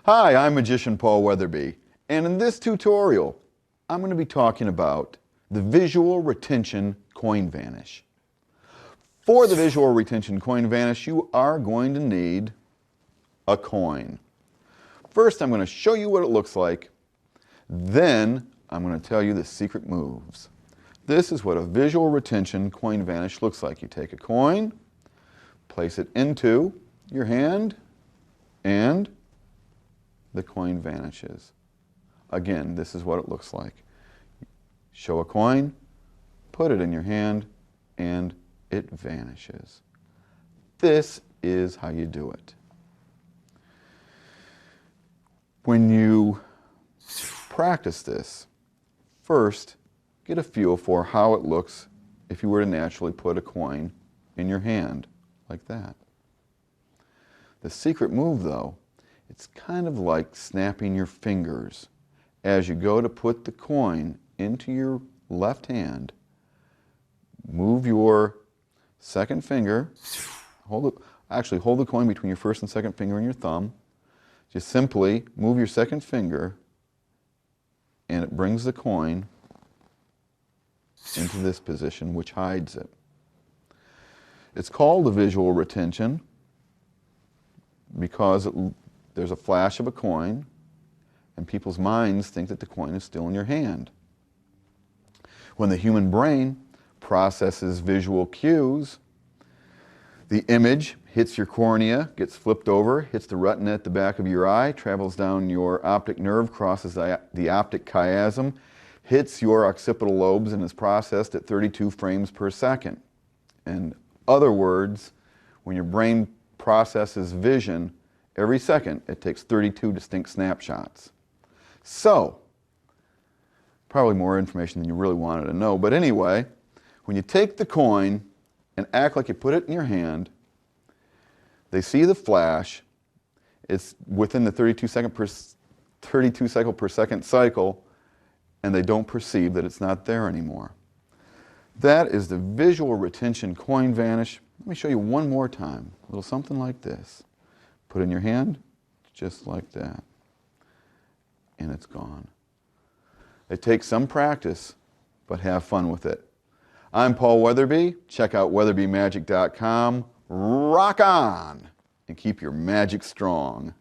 Hi, I'm Magician Paul Weatherby, and in this tutorial, I'm going to be talking about the visual retention coin vanish. For the visual retention coin vanish, you are going to need a coin. First, I'm going to show you what it looks like. Then, I'm going to tell you the secret moves. This is what a visual retention coin vanish looks like. You take a coin, place it into your hand, and the coin vanishes. Again, this is what it looks like. Show a coin, put it in your hand, and it vanishes. This is how you do it. When you practice this, first get a feel for how it looks if you were to naturally put a coin in your hand like that. The secret move, though, it's kind of like snapping your fingers. As you go to put the coin into your left hand, move your second finger, hold the coin between your first and second finger and your thumb. Just simply move your second finger and it brings the coin into this position, which hides it. It's called a visual retention because there's a flash of a coin and people's minds think that the coin is still in your hand. When the human brain processes visual cues, the image hits your cornea, gets flipped over, hits the retina at the back of your eye, travels down your optic nerve, crosses the optic chiasm, hits your occipital lobes, and is processed at 32 frames per second. In other words, when your brain processes vision, every second it takes 32 distinct snapshots. So, probably more information than you really wanted to know, but anyway, when you take the coin and act like you put it in your hand, they see the flash, it's within the 32 cycle per second cycle, and they don't perceive that it's not there anymore. That is the visual retention coin vanish. Let me show you one more time. A little something like this. Put it in your hand, just like that. And it's gone. It takes some practice, but have fun with it. I'm Paul Weatherby. Check out weatherbymagic.com. Rock on! And keep your magic strong.